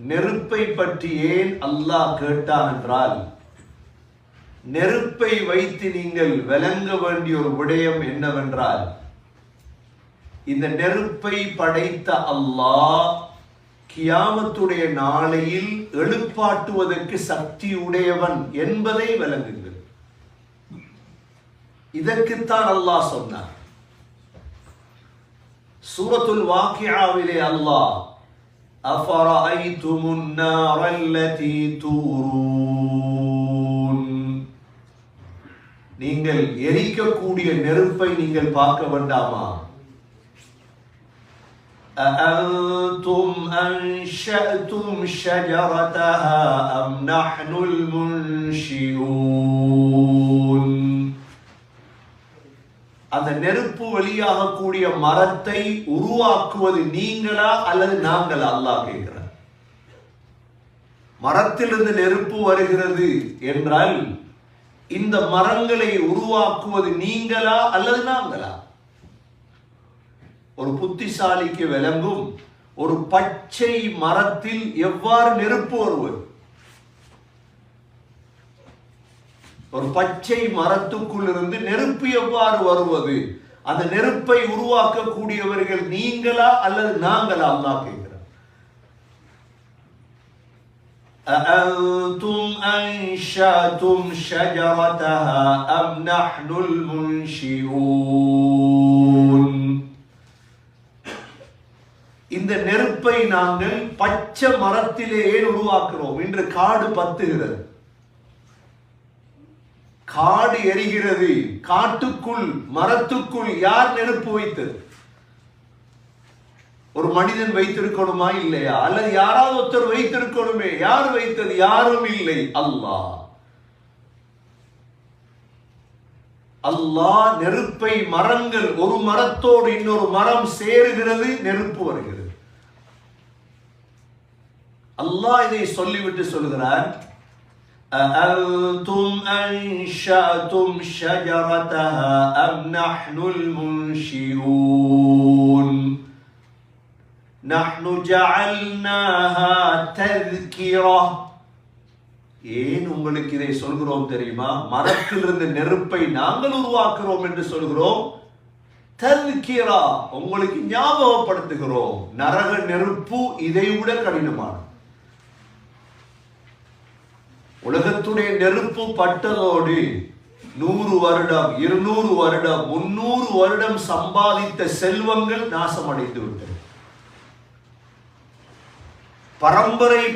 நெருப்பை பற்றி ஏன் அல்லாஹ் கேட்டான் என்றால், நெருப்பை வைத்து நீங்கள் விளங்க வேண்டிய ஒரு விடயம் என்னவென்றால், இந்த நெருப்பை படைத்த அல்லாஹ் கியாமத்துடைய நாளையில் எழுப்பாட்டுவதற்கு சக்தி உடையவன் என்பதை விளங்குங்கள். இதற்குத்தான் அல்லாஹ் சொன்னார். சூரத்துல் வாக்கியாவிலே அல்லாஹ் அஃபரஐதுமுன் நாரல்லதி தூரூன், நீங்கள் எரிக்கக்கூடிய நெருப்பை நீங்கள் பார்க்க வேண்டாமா? أأنتم أنشأتم شجرتها أم نحن المنشئون. அந்த நெருப்பு வெளியாக கூடிய மரத்தை உருவாக்குவது நீங்களா அல்லது நாங்களா? அல்லாஹ் கேட்கிறார். மரத்திலிருந்து நெருப்பு வருகிறது என்றால் இந்த மரங்களை உருவாக்குவது நீங்களா அல்லது நாங்களா? ஒரு புத்திசாலிக்கு விளங்கும், ஒரு பச்சை மரத்தில் எவ்வாறு நெருப்பு வருவது? ஒரு பச்சை மரத்துக்குள் இருந்து நெருப்பு எவ்வாறு வருவது? அந்த நெருப்பை உருவாக்கக்கூடியவர்கள் நீங்களா அல்லது நாங்களா? அல்லாஹ் கேட்கிறார். அஅன்தும் அன்ஷஅதும் ஷஜரதஹா அம் நஹ்னுல் முன்ஷிஊன். இந்த நெருப்பை நாங்கள் பச்சை மரத்திலே ஏன் உருவாக்குறோம்? இன்று காடு பத்துகிறது, காடு எரிகிறது, காட்டுக்குள் மரத்துக்குள் யார் நெருப்பு வைத்தது? ஒரு மனிதன் வைத்திருக்கணுமா இல்லையா? அல்லது யாராவது ஒருத்தர் வைத்திருக்கணுமே. யார் வைத்தது? யாரும் இல்லை, அல்லாஹ். அல்லாஹ் நெருப்பை, மரங்கள் ஒரு மரத்தோடு இன்னொரு மரம் சேருகிறது, நெருப்பு வருகிறது. அல்லாஹ் இதை சொல்லிவிட்டு சொல்கிறார், أأنتم أنشأتم شجرتها أم نحن المنشئون نحن جعلناها تذكرة. ஏன் உங்களுக்கு இதை சொல்கிறோம் தெரியுமா? மரத்திலிருந்து நெருப்பை நாங்கள் உருவாக்குறோம் என்று சொல்கிறோம். தذكرة, உங்களுக்கு ஞாபகப்படுத்துகிறோம். நரக நெருப்பு இதை விட கடினமான. உலகத்துடைய நெருப்பு பட்டதோடு 100 வருடம், 200 வருடம், 300 வருடம் சம்பாதித்த செல்வங்கள் நாசமடைந்து விட்டது.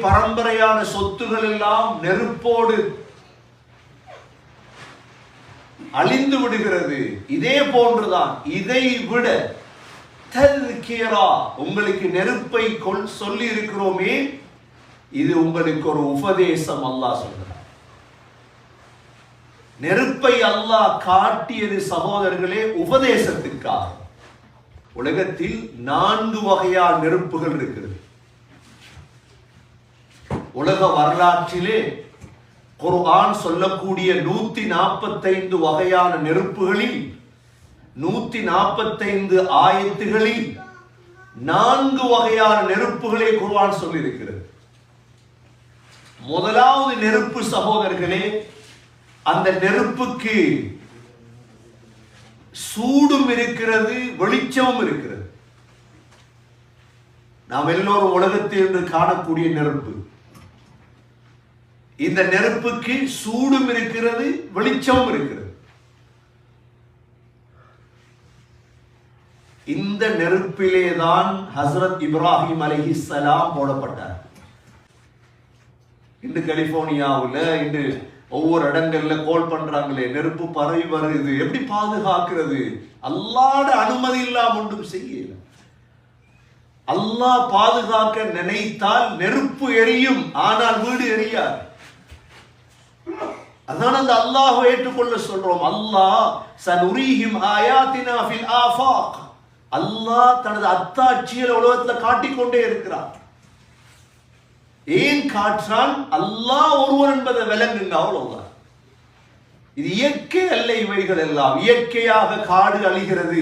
பரம்பரையான சொத்துகள் எல்லாம் நெருப்போடு அழிந்து விடுகிறது. இதே போன்றுதான் இதை விட தذكرة, உங்களுக்கு நெருப்பை சொல்லி இருக்கிறோமே, இது உங்களுக்கு ஒரு உபதேசம். அல்லாஹ் சொல்கிறார். நெருப்பை அல்லாஹ் காட்டியது சகோதரர்களே உபதேசத்துக்காக. உலகத்தில் 4 வகையான நெருப்புகள் இருக்கிறது. உலக வரலாற்றிலே குர்ஆன் சொல்லக்கூடிய 145 வகையான நெருப்புகளில் 145 ஆயத்துகளில் 4 வகையான நெருப்புகளை குர்ஆன் சொல்லி இருக்கிறது. முதலாவது நெருப்பு சகோதரர்களே, அந்த நெருப்புக்கு சூடும் இருக்கிறது, வெளிச்சமும் இருக்கிறது. நாம் எல்லோரும் உலகத்தில் இன்று காணக்கூடிய நெருப்பு, இந்த நெருப்புக்கு சூடும் இருக்கிறது, வெளிச்சமும் இருக்கிறது. இந்த நெருப்பிலேதான் ஹஸ்ரத் இப்ராஹிம் அலைஹிஸ்ஸலாம் போடப்பட்டார். இன்று கலிபோர்னியாவில் இன்று ஒவ்வொரு இடங்கள்ல கோல் பண்றாங்களே, நெருப்பு பரவி வருது, எப்படி பாதுகாக்கிறது? அல்லாஹ்வுடைய அனுமதி இல்லாம ஒன்றும் செய்யல. அல்லாஹ் பாதுகாக்க நினைத்தால் நெருப்பு எரியும், ஆனால் வீடு எரியாது. அதான் அந்த அல்லாஹ்வை ஏற்றுக்கொள்ள சொல்றோம். அல்லாஹ் சனுரீஹிம் ஆயாத்தினா ஃபில் ஆஃபாக், அல்லாஹ் தனது அத்தாட்சியை உலகத்தில் காட்டிக்கொண்டே இருக்கிறார். ஏன் காற்றான்? அல்லாஹ் ஒருவர் என்பதை விளங்குங்க, அவ்வளவுதான். இது இயற்கை அல்ல. இவைகள் எல்லாம் இயற்கையாக காடு அழிகிறது,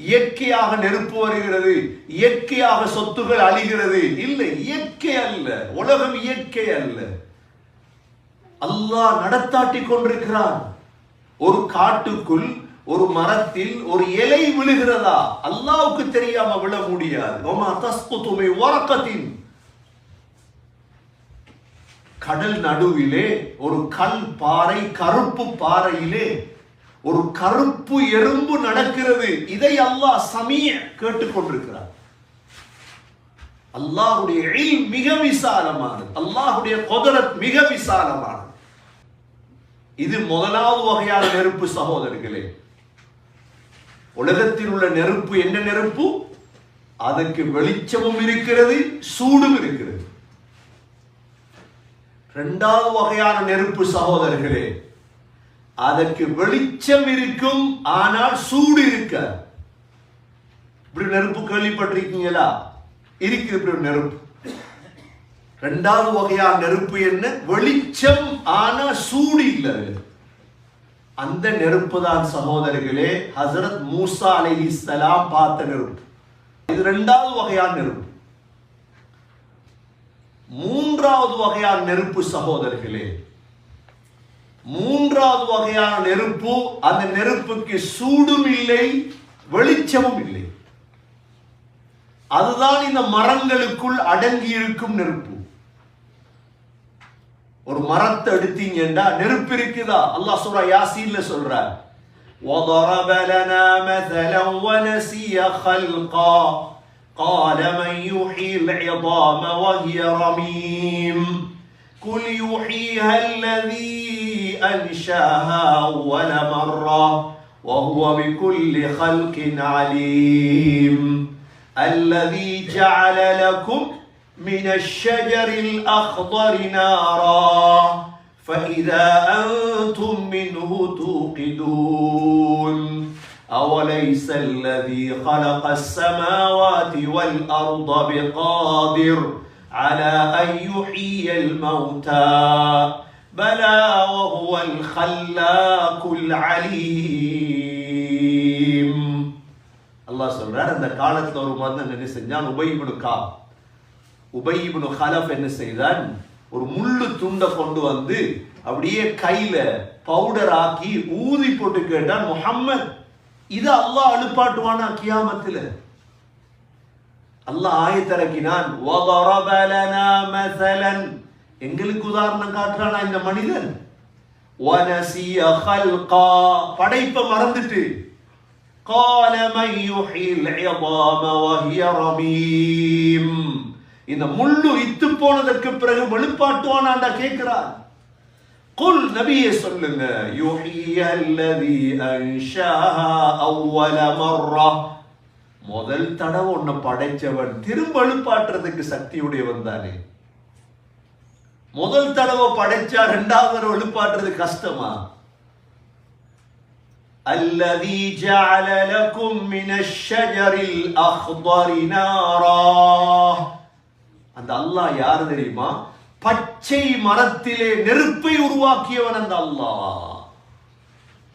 இயற்கையாக நெருப்பு வருகிறது, இயற்கையாக சொத்துகள் அழிகிறது. இல்லை, இயற்கை அல்ல, உலகம் இயற்கை அல்ல. அல்லாஹ் நடத்தாட்டி கொண்டிருக்கிறான். ஒரு காட்டுக்குள் ஒரு மரத்தில் ஒரு இலை விழுகிறதா அல்லாஹ்வுக்கு தெரியாம விழ முடியாது. கடல் நடுவிலே ஒரு கல் பாறை, கருப்பு பாறையிலே ஒரு கருப்பு எறும்பு நடக்கிறது. இதை அல்லாஹ் சமீஅ கேட்டுக்கொண்டிருக்கிறார். அல்லாஹ்வுடைய இல்ம் மிக விசாலமானது, அல்லாஹ்வுடைய குத்ரத் மிக விசாலமானது. இது முதலாவது வகையான நெருப்பு சகோதரர்களே. உலகத்தில் உள்ள நெருப்பு என்ன நெருப்பு? அதற்கு வெளிச்சமும் இருக்கிறது, சூடும் இருக்கிறது. இரண்டாவது வகையான நெருப்பு சகோதரர்களே, அதற்கு வெளிச்சம் இருக்கும், ஆனால் சூடு இருக்க. இப்படி நெருப்பு கேள்விப்பட்டிருக்கீங்களா? இருக்குது இப்படி ஒரு நெருப்பு. இரண்டாவது வகையான நெருப்பு என்ன? வெளிச்சம் ஆனா சூடு இல்லை. அந்த நெருப்பு தான் சகோதரர்களே ஹஜ்ரத் மூசா அலைஹிஸ்ஸலாம் பார்த்த நெருப்பு. இது இரண்டாவது வகையான நெருப்பு. மூன்றாவது வகையான நெருப்பு சகோதரர்களே, மூன்றாவது வகையான நெருப்பு, அந்த நெருப்புக்கு சூடும் இல்லை, வெளிச்சமும் இல்லை. அதுதான் இந்த மரங்களுக்குள் அடங்கி இருக்கும் நெருப்பு. ஒரு மரத்தை எடுத்தீங்கன்னா நெருப்பு இருக்குதா? அல்லாஹ் சூரா யாசீன்ல சொல்றார், وَضَرَبَ لَنَا مَثَلًا وَنَسِيَ خَلْقًا قَالَ مَنْ يُحْيِي الْعِظَامَ وَهِيَ رَمِيمٌ قُلْ يُحْيِيهَا الَّذِي أَنْشَأَهَا أَوَّلَ مَرَّةٍ وَهُوَ بِكُلِّ خَلْقٍ عَلِيمٌ الَّذِي جَعَلَ لَكُمْ من الشجر الأخضر نارا فإذا أنتم منه توقدون أوليس الذي خلق السماوات والأرض بقادر على أن يحيي الموتى بلى وهو الخلاق العليم. அல்லாஹ் சொல்றார், அந்த காலத்துல ஒரு மனிதன் என்ன செஞ்சான்? உபை இப்னு கலஃப் என்ன செய்தான்? ஒரு முள்ளு துண்டை கொண்டு வந்து அப்படியே கையில பவுடர் ஆக்கி ஊதி போட்டு கேட்டான், முஹம்மத், இது அல்லாஹ் அழுப்பாட்டுவானா கியாமத்துல? அல்லாஹ் ஆயத்திறக்கினான், وَضَرَبَ لَنَا مَثَلًا, எங்களுக்கு உதாரணம் காட்டுறானா இந்த மனிதன். وَنَسِيَ خَلْقًا, படைப்பை மறந்துட்டு. قَالَ مَنْ يُحْيِي الْعِظَامَ وَهِيَ رَمِيمٌ, இந்த முள்ளு இத்து போனதற்கு பிறகு வெளிப்பாட்டுவானாண்டா கேட்கிறார். குல், நபியே சொல்லுங்க, யுஹ்யிஹா அல்லதி அன்ஷாஹா அவ்வல மர்ரா, முதல் தடவை ஒன்ன படைச்சவன் திரும்ப எழுப்பாட்டுறதுக்கு சக்தியுடையவன் தானே. முதல் தடவை படைச்சா இரண்டாவது தடவை எழுப்பாட்டுறது கஷ்டமா? அல்லதி ஜஅல லகும் மினஷ் ஷஜரில் அக்தரி நாரா, அந்த அல்லாஹ் யாரு தெரியுமா? பச்சை மரத்திலே நெருப்பை உருவாக்கியவன் அந்த அல்லாஹ்.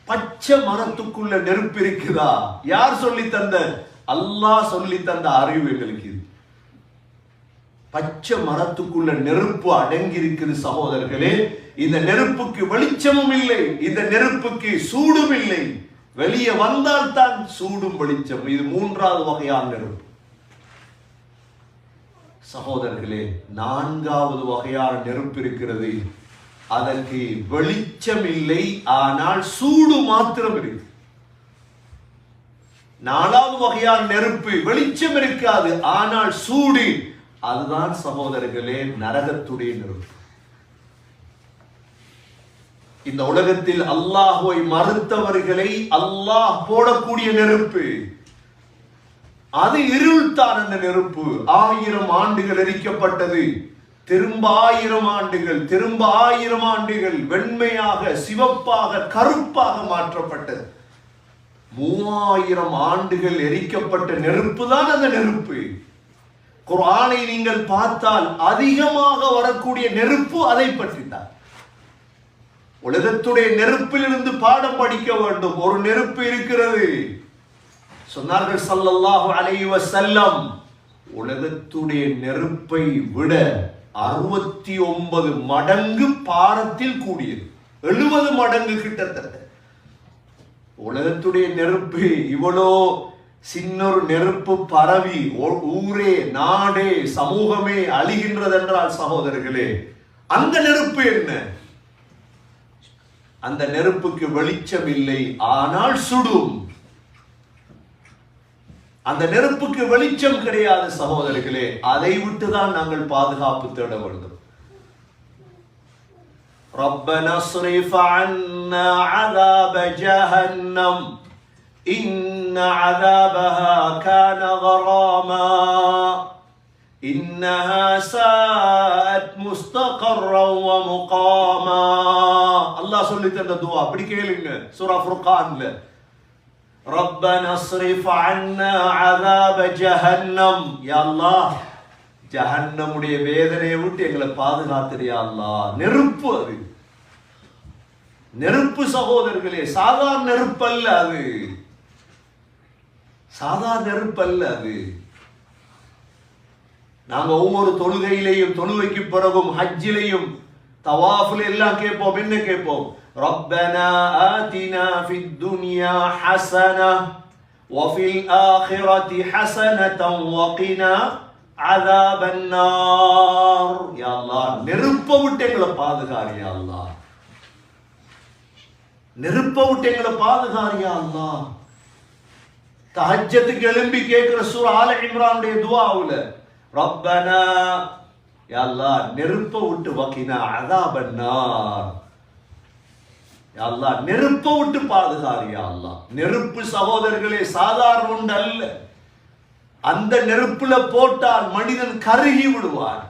பச்சை மரத்துக்குள்ள நெருப்பு இருக்குதா? யார் சொல்லி தந்த? அல்லாஹ் சொல்லி தந்த அறிவு எங்களுக்கு. பச்சை மரத்துக்குள்ள நெருப்பு அடங்கி இருக்குது சகோதரர்களே. இந்த நெருப்புக்கு வெளிச்சமும் இல்லை, இந்த நெருப்புக்கு சூடும் இல்லை. வெளியே வந்தால் தான் சூடும் வெளிச்சம். இது மூன்றாவது வகையான நெருப்பு சகோதரர்களே. நான்காவது வகையான நெருப்பு இருக்கிறது, அதற்கு வெளிச்சம் இல்லை, ஆனால் சூடு மாத்திரம் இருக்கு. நாலாவது வகையான நெருப்பு வெளிச்சம் இருக்காது, ஆனால் சூடு. அதுதான் சகோதரர்களே நரகத்துடைய நெருப்பு. இந்த உலகத்தில் அல்லாஹ்வை மறுத்தவர்களை அல்லாஹ் போடக்கூடிய நெருப்பு, அது இருள்தான். அந்த நெருப்பு 1000 ஆண்டுகள் எரிக்கப்பட்டது, திரும்ப 1000 ஆண்டுகள், திரும்ப 1000 ஆண்டுகள் வெண்மையாக, சிவப்பாக, கருப்பாக மாற்றப்பட்டது. 3000 ஆண்டுகள் எரிக்கப்பட்ட நெருப்பு தான் அந்த நெருப்பு. குர்ஆனை நீங்கள் பார்த்தால் அதிகமாக வரக்கூடிய நெருப்பு அதை பற்றி தான். உலகத்துடைய நெருப்பிலிருந்து பாடம் படிக்க வேண்டும். ஒரு நெருப்பு இருக்கிறது, சொன்னார்கள் ஸல்லல்லாஹு அலைஹி வஸல்லம், உலகத்துடைய நெருப்பை விட 69 மடங்கு பாரத்தில் கூடியது. 70 மடங்கு கிட்டத்தட்ட. உலகத்துடைய நெருப்பு இவ்வளோ சின்னொரு நெருப்பு பரவி ஊரே நாடே சமூகமே அழிகின்றது என்றால் சகோதரர்களே, அந்த நெருப்பு என்ன? அந்த நெருப்புக்கு வெளிச்சம் இல்லை, ஆனால் சுடும். அந்த நெருப்புக்கு வெளிச்சம் கிடையாது சகோதரர்களே. அதை விட்டுதான் நாங்கள் பாதுகாப்பு தேட வேண்டும். ربنا اصرف عنا عذاب جهنم إن عذابها كان غراما إنها ساءت مستقرا ومقاما. அல்லாஹ் சொல்லி தந்த துஆ அப்படி கேளுங்க. சூரா ஃபுர்கான்ல ربنا اصرف عنا عذاب جهنم. யா அல்லாஹ், ஜஹன்னமுடைய வேதனையை விட்டு எங்களை பாதுகாத்துடு யா அல்லாஹ். நெருப்பு, அது நெருப்பு சகோதரர்களே, சாதாரண நெருப்பு அல்ல அது. சாதாரண நெருப்பு அல்ல அது. நாங்க ஒவ்வொரு தொழுகையிலையும், தொழுகைக்கு பிறகும், ஹஜ்ஜிலையும், தவாஃபில் எல்லாம் கேட்போம். என்ன கேட்போம்? ربنا آتنا في الدنيا حسنة وفي الآخرة حسنة وقنا عذاب النار. يا الله, நெருப்பை விட்டு எங்களை பாதுகாரு யா அல்லாஹ். நெருப்பை விட்டு எங்களை பாதுகாரு யா அல்லாஹ். தஹஜ்ஜத்துக்கு எழும்பி கேட்கிற சூரா ஆல இம்ரானுடைய துஆவுல ரப்பனா, யா அல்லாஹ், நெருப்பை விட்டு வகினா அஸாபன் நார். யா அல்லாஹ், நெருப்பை விட்டு பாதுகாரு யா அல்லாஹ். நெருப்பு சகோதரர்களே சாதாரண ஒன்று அல்ல. அந்த நெருப்புல போட்டால் மனிதன் கருகி விடுவார்.